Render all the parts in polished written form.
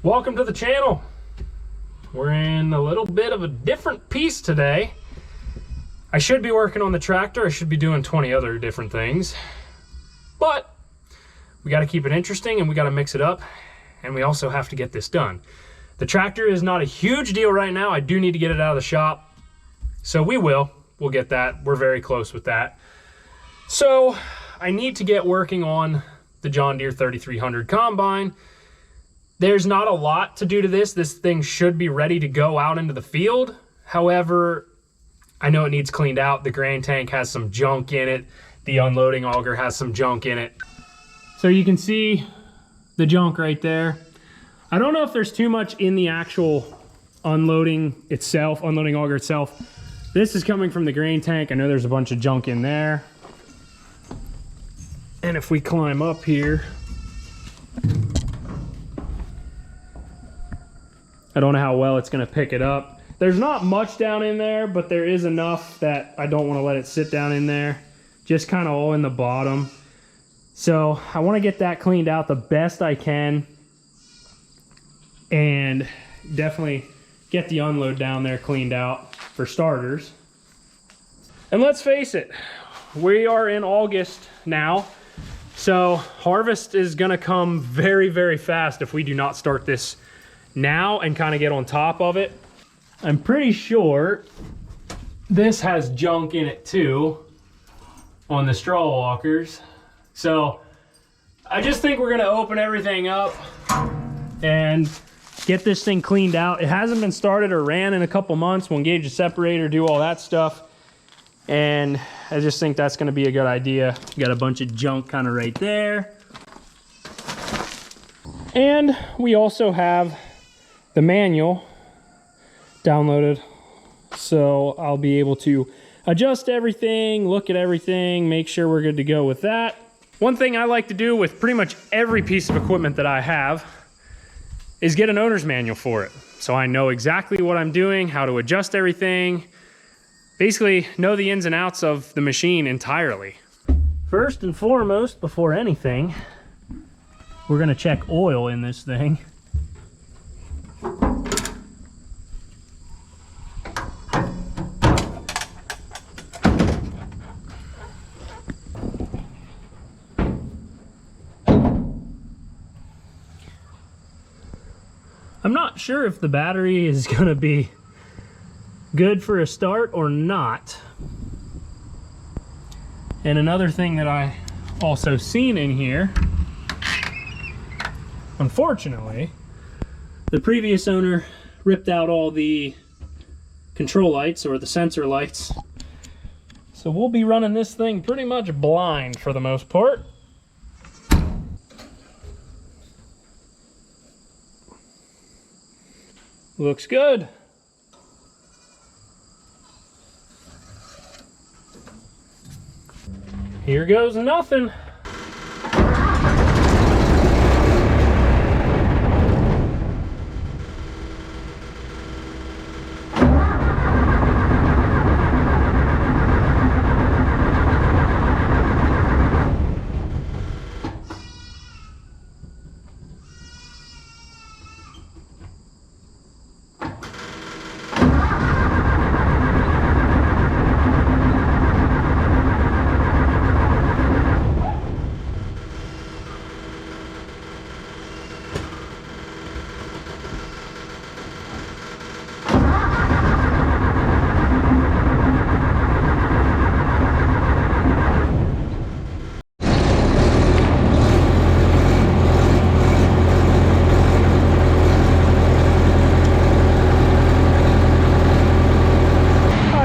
Welcome to the channel. We're in a little bit of a different piece today. I should be working on the tractor. I should be doing 20 other different things, but we got to keep it interesting and we got to mix it up, and we also have to get this done. The tractor is not a huge deal right now. I do need to get it out of the shop, so we'll get that. We're very close with that. So I need to get working on the John Deere 3300 combine. There's not a lot to do to this. This thing should be ready to go out into the field. However, I know it needs cleaned out. The grain tank has some junk in it. The unloading auger has some junk in it. So you can see the junk right there. I don't know if there's too much in the actual unloading auger itself. This is coming from the grain tank. I know there's a bunch of junk in there. And if we climb up here, I don't know how well it's gonna pick it up. There's not much down in there, but there is enough that I don't wanna let it sit down in there. Just kind of all in the bottom. So I wanna get that cleaned out the best I can and definitely get the unload down there cleaned out for starters. And let's face it, we are in August now. So harvest is gonna come very, very fast if we do not start this now and kind of get on top of it. I'm pretty sure this has junk in it too on the straw walkers. So I just think we're gonna open everything up and get this thing cleaned out. It hasn't been started or ran in a couple months. We'll engage the separator, do all that stuff. And I just think that's gonna be a good idea. Got a bunch of junk kind of right there. And we also have the manual downloaded, so I'll be able to adjust everything, look at everything, make sure we're good to go with that. One thing I like to do with pretty much every piece of equipment that I have is get an owner's manual for it, so I know exactly what I'm doing, how to adjust everything, basically know the ins and outs of the machine entirely. First and foremost, before anything, we're gonna check oil in this thing. I'm not sure if the battery is going to be good for a start or not. And another thing that I also seen in here, unfortunately, the previous owner ripped out all the control lights or the sensor lights. So we'll be running this thing pretty much blind for the most part. Looks good. Here goes nothing.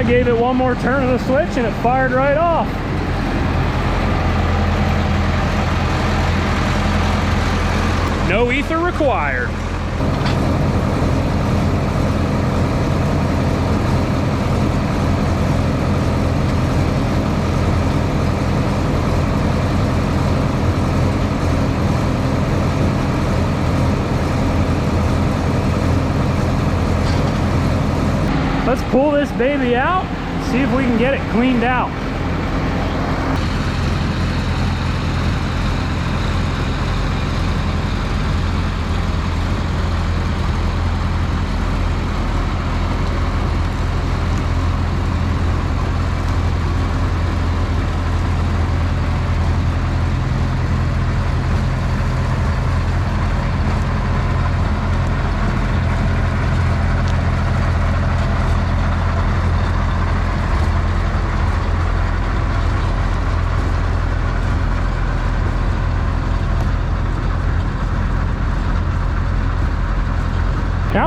Gave it one more turn of the switch and it fired right off. No ether required. Let's pull this baby out, see if we can get it cleaned out.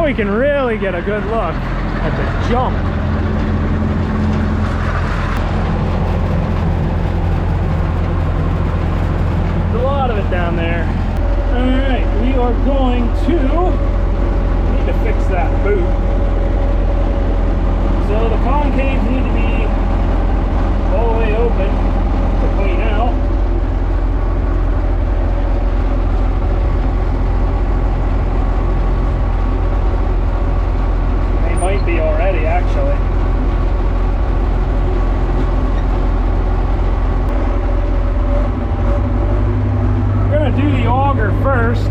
Now we can really get a good look at the jump. There's a lot of it down there. All right, we are going to need to fix that boot. So the concaves need to be all the way open to clean out. They might be already, actually. We're gonna do the auger first.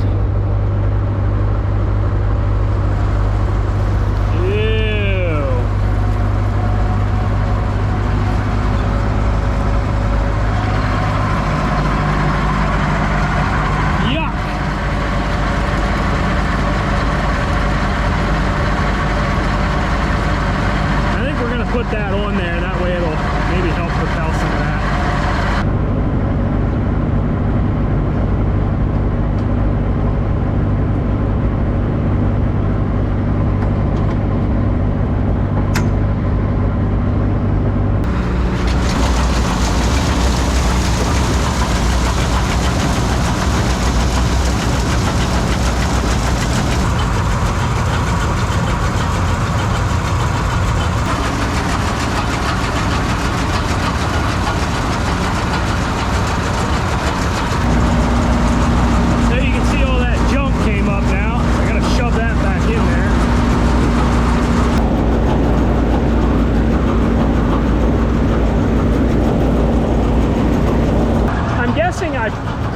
Put that on there, that way it'll maybe help propel some of that.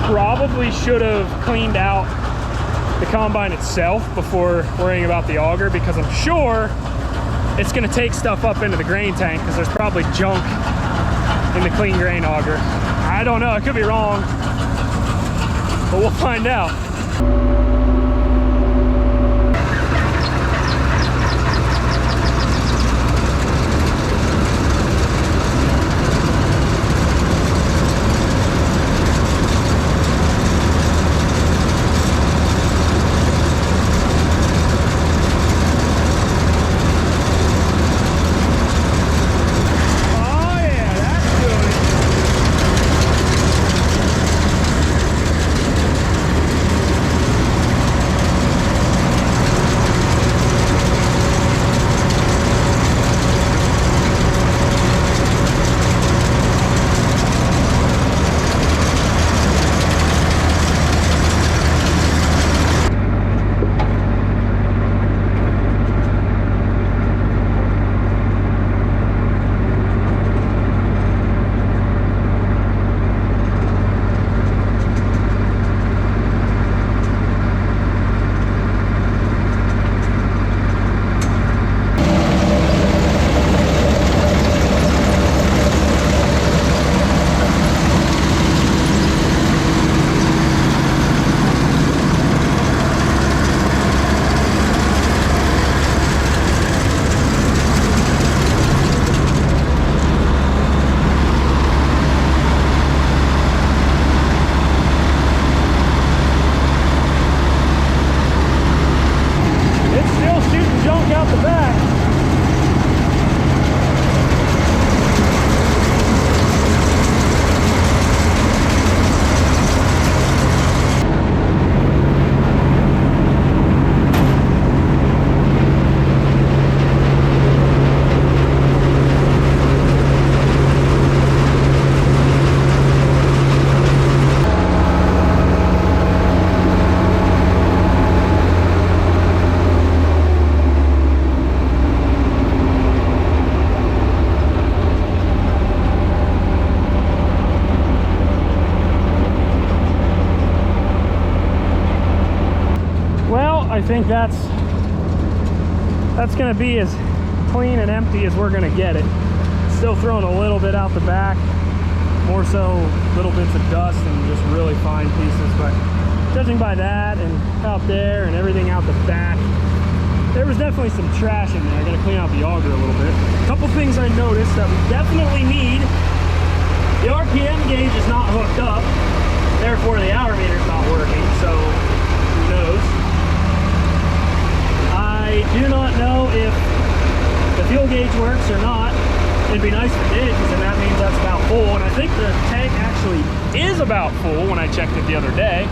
Probably should have cleaned out the combine itself before worrying about the auger, because I'm sure it's going to take stuff up into the grain tank because there's probably junk in the clean grain auger. I don't know, I could be wrong, but we'll find out. I think that's going to be as clean and empty as we're going to get it. Still throwing a little bit out the back, more so little bits of dust and just really fine pieces, but judging by that and out there and everything out the back, there was definitely some trash in there. I got to clean out the auger a little bit. A couple things I noticed that we definitely need: the RPM gauge is not hooked up, therefore the hour meter's not working, so who knows. I I do not know if the fuel gauge works or not. It'd be nice if it did, because then that means that's about full. And I think the tank actually is about full when I checked it the other day.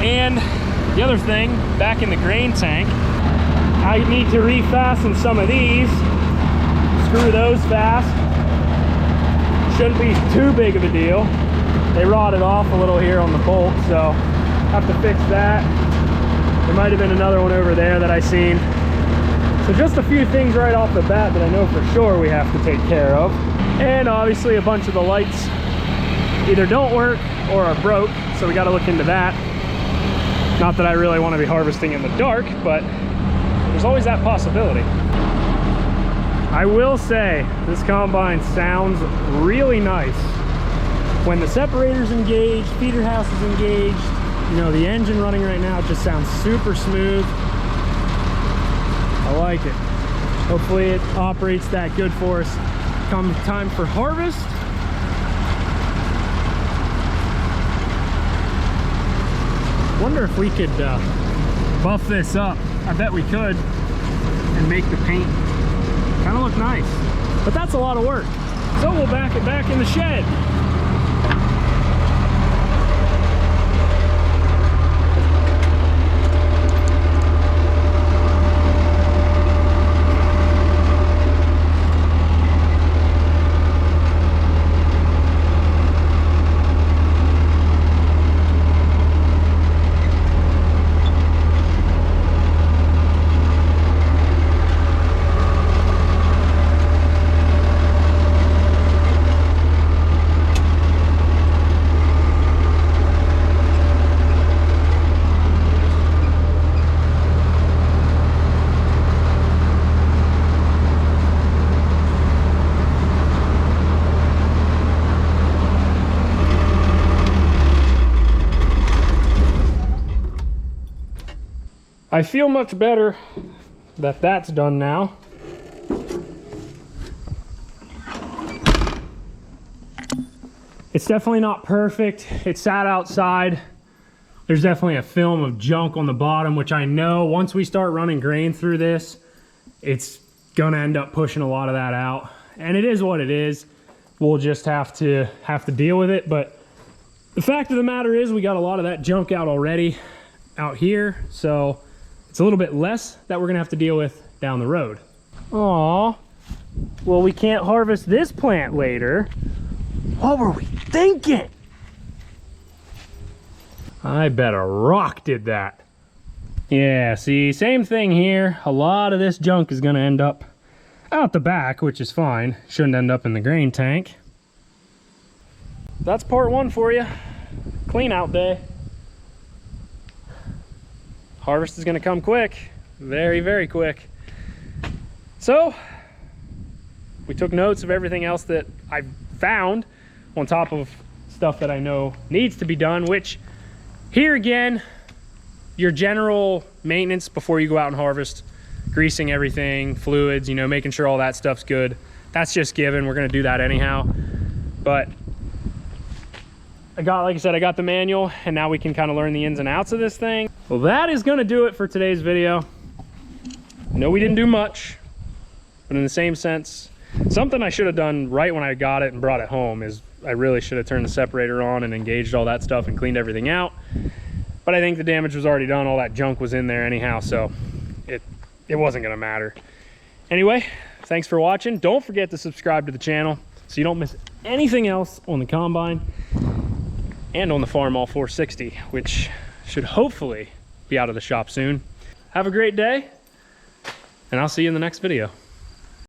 And the other thing, back in the grain tank, I need to refasten some of these. Screw those fast. Shouldn't be too big of a deal. They rotted off a little here on the bolt, so have to fix that. There might have been another one over there that I seen. So just a few things right off the bat that I know for sure we have to take care of. And obviously a bunch of the lights either don't work or are broke, so we got to look into that. Not that I really want to be harvesting in the dark, but there's always that possibility. I will say this combine sounds really nice. When the separator's engaged, feeder house is engaged, you know, the engine running right now, it just sounds super smooth. I like it. Hopefully it operates that good for us come time for harvest. Wonder if we could buff this up. I bet we could, and make the paint kind of look nice. But that's a lot of work. So we'll back it back in the shed. I feel much better that that's done now. It's definitely not perfect. It sat outside. There's definitely a film of junk on the bottom, which I know once we start running grain through this, it's gonna end up pushing a lot of that out. And it is what it is. We'll just have to deal with it. But the fact of the matter is we got a lot of that junk out already out here. So it's a little bit less that we're gonna have to deal with down the road. Aw, well, we can't harvest this plant later. What were we thinking? I bet a rock did that. Yeah, see, same thing here. A lot of this junk is gonna end up out the back, which is fine. Shouldn't end up in the grain tank. That's part one for you. Clean out day. Harvest is gonna come quick, very, very quick. So, we took notes of everything else that I found on top of stuff that I know needs to be done, which here again, your general maintenance before you go out and harvest, greasing everything, fluids, you know, making sure all that stuff's good. That's just given, we're gonna do that anyhow. But like I said, I got the manual, and now we can kind of learn the ins and outs of this thing. Well, that is gonna do it for today's video. I know we didn't do much, but in the same sense, something I should have done right when I got it and brought it home is I really should have turned the separator on and engaged all that stuff and cleaned everything out. But I think the damage was already done. All that junk was in there anyhow, so it wasn't gonna matter. Anyway, thanks for watching. Don't forget to subscribe to the channel so you don't miss anything else on the combine and on the Farmall 460, which should hopefully be out of the shop soon. Have a great day, and I'll see you in the next video.